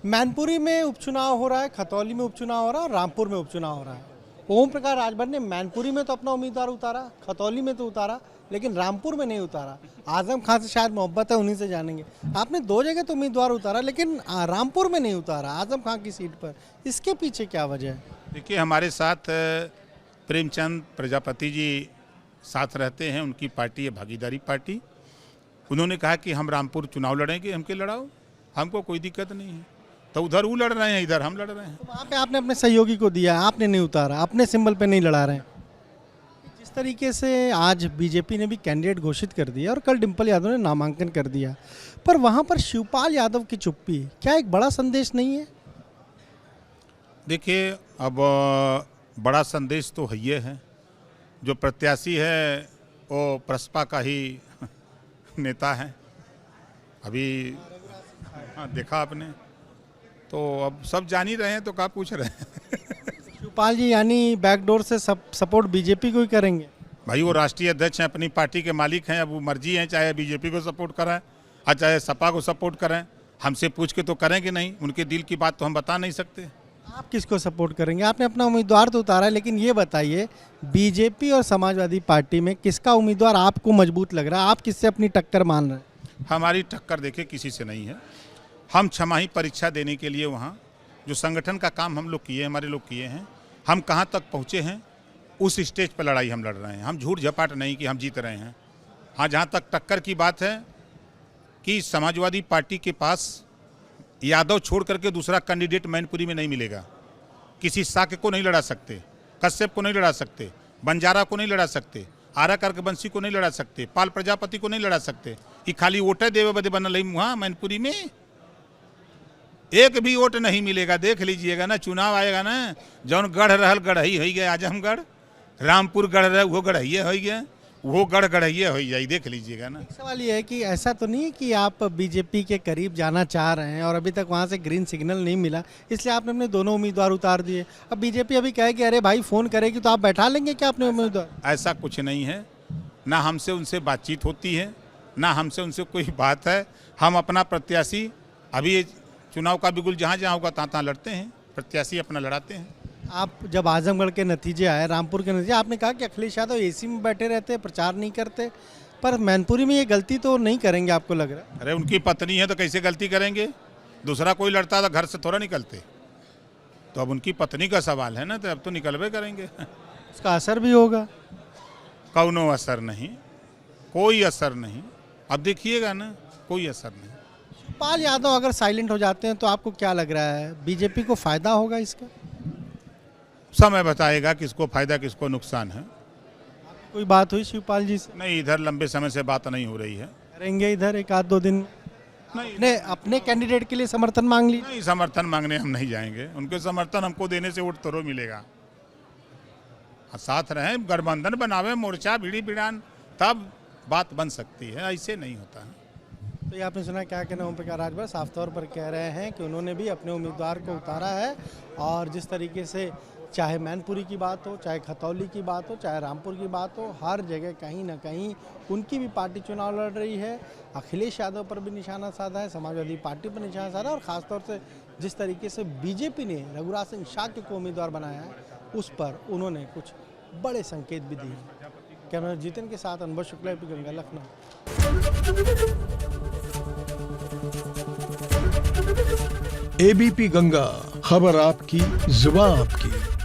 मैनपुरी में उपचुनाव हो रहा है, खतौली में उपचुनाव हो रहा है और रामपुर में उपचुनाव हो रहा है। ओम प्रकाश राजभर ने मैनपुरी में तो अपना उम्मीदवार उतारा, खतौली में तो उतारा, लेकिन रामपुर में नहीं उतारा। आजम खान से शायद मोहब्बत है, उन्हीं से जानेंगे। आपने दो जगह तो उम्मीदवार उतारा, लेकिन रामपुर में नहीं उतारा आजम खान की सीट पर। इसके पीछे क्या वजह है? देखिए, हमारे साथ प्रेमचंद प्रजापति जी साथ रहते हैं, उनकी पार्टी है भागीदारी पार्टी। उन्होंने कहा कि हम रामपुर चुनाव लड़ेंगे, हमके लड़ाओ, हमको कोई दिक्कत नहीं है। तो उधर वो लड़ रहे हैं, इधर हम लड़ रहे हैं। तो वहाँ पे आपने अपने सहयोगी को दिया, आपने नहीं उतारा, अपने सिंबल पे नहीं लड़ा रहे हैं। जिस तरीके से आज बीजेपी ने भी कैंडिडेट घोषित कर दिया और कल डिम्पल यादव ने नामांकन कर दिया, पर वहाँ पर शिवपाल यादव की चुप्पी क्या एक बड़ा संदेश नहीं है? देखिए, अब बड़ा संदेश तो है ये है, जो प्रत्याशी है वो प्रसपा का ही नेता है। अभी हाँ, देखा आपने, तो अब सब जान ही रहे हैं, तो क्या पूछ रहे हैं। शिवपाल जी यानी बैकडोर से सपोर्ट बीजेपी को ही करेंगे? भाई, वो राष्ट्रीय अध्यक्ष हैं, अपनी पार्टी के मालिक हैं। अब वो मर्जी है, चाहे बीजेपी को सपोर्ट कराएं और चाहे सपा को सपोर्ट करें। हमसे पूछ के तो करेंगे नहीं, उनके दिल की बात तो हम बता नहीं सकते। आप किसको सपोर्ट करेंगे? आपने अपना उम्मीदवार तो उतारा है, लेकिन ये बताइए बीजेपी और समाजवादी पार्टी में किसका उम्मीदवार आपको मजबूत लग रहा है? आप किससे अपनी टक्कर मान रहे हैं? हमारी टक्कर देखिए किसी से नहीं है। हम छमाही परीक्षा देने के लिए वहाँ जो संगठन का काम हम लोग किए, हमारे लोग किए हैं, हम कहाँ तक पहुँचे हैं, उस स्टेज पर लड़ाई हम लड़ रहे हैं। हम झूठ झपाट नहीं कि हम जीत रहे हैं। हाँ, जहाँ तक टक्कर की बात है कि समाजवादी पार्टी के पास यादव छोड़ करके दूसरा कैंडिडेट मैनपुरी में नहीं मिलेगा। किसी साके को नहीं लड़ा सकते, कश्यप को नहीं लड़ा सकते, बंजारा को नहीं लड़ा सकते, आरा करके बंसी को नहीं लड़ा सकते, पाल प्रजापति को नहीं लड़ा सकते। ये खाली वोटे देवे बदे बनल वहाँ मैनपुरी में एक भी वोट नहीं मिलेगा। देख लीजिएगा ना, चुनाव आएगा ना, जौन गढ़ रहल गढ़ई हो गया, आजमगढ़ रामपुर गढ़ रहे वो गढ़इये हो गया, वो गढ़इये हो जाए, देख लीजिएगा ना। सवाल ये है कि ऐसा तो नहीं है कि आप बीजेपी के करीब जाना चाह रहे हैं और अभी तक वहाँ से ग्रीन सिग्नल नहीं मिला, इसलिए आपने अपने दोनों उम्मीदवार उतार दिए। अब बीजेपी अभी कहे कि अरे भाई फ़ोन करेगी तो आप बैठा लेंगे क्या अपने उम्मीदवार? ऐसा कुछ नहीं है, ना हमसे उनसे बातचीत होती है, ना हमसे उनसे कोई बात है। हम अपना प्रत्याशी अभी चुनाव का बिगुल जहाँ जहाँ होगा तहाँ लड़ते हैं, प्रत्याशी अपना लड़ाते हैं। आप जब आजमगढ़ के नतीजे आए, रामपुर के नतीजे, आपने कहा कि अखिलेश यादव एसी में बैठे रहते, प्रचार नहीं करते, पर मैनपुरी में ये गलती तो नहीं करेंगे आपको लग रहा है? अरे उनकी पत्नी है तो कैसे गलती करेंगे? दूसरा कोई लड़ता तो घर से थोड़ा निकलते। तो अब उनकी पत्नी का सवाल है ना, तो अब तो निकलवे करेंगे। उसका असर भी होगा? कौनो असर नहीं, कोई असर नहीं। अब देखिएगा ना, कोई असर नहीं। शिवपाल यादव अगर साइलेंट हो जाते हैं तो आपको क्या लग रहा है, बीजेपी को फायदा होगा इसका? समय बताएगा किसको फायदा किसको नुकसान है। कोई बात हुई शिवपाल जी से? नहीं, इधर लंबे समय से बात नहीं हो रही है। करेंगे इधर एक आध दो दिन? नहीं, अपने कैंडिडेट के लिए समर्थन मांग ली? नहीं, समर्थन मांगने हम नहीं जाएंगे। उनके समर्थन हमको देने से वोट तो मिलेगा। साथ रहें, गठबंधन बनावे, मोर्चा बीड़ी बिड़ान, तब बात बन सकती है, ऐसे नहीं होता है। तो ये आपने सुना क्या कहना ओम प्रकाश राजभर साफ तौर पर कह रहे हैं कि उन्होंने भी अपने उम्मीदवार को उतारा है और जिस तरीके से चाहे मैनपुरी की बात हो, चाहे खतौली की बात हो, चाहे रामपुर की बात हो, हर जगह कहीं ना कहीं उनकी भी पार्टी चुनाव लड़ रही है। अखिलेश यादव पर भी निशाना साधा है, समाजवादी पार्टी पर निशाना साधा है और ख़ासतौर से जिस तरीके से बीजेपी ने रघुराज सिंह शाक्य को उम्मीदवार बनाया है, उस पर उन्होंने कुछ बड़े संकेत भी दिए। कैमरा जीतन के साथ अनुभव शुक्ला, गंगा, लखनऊ। एबीपी गंगा, खबर आपकी, जुबान आपकी।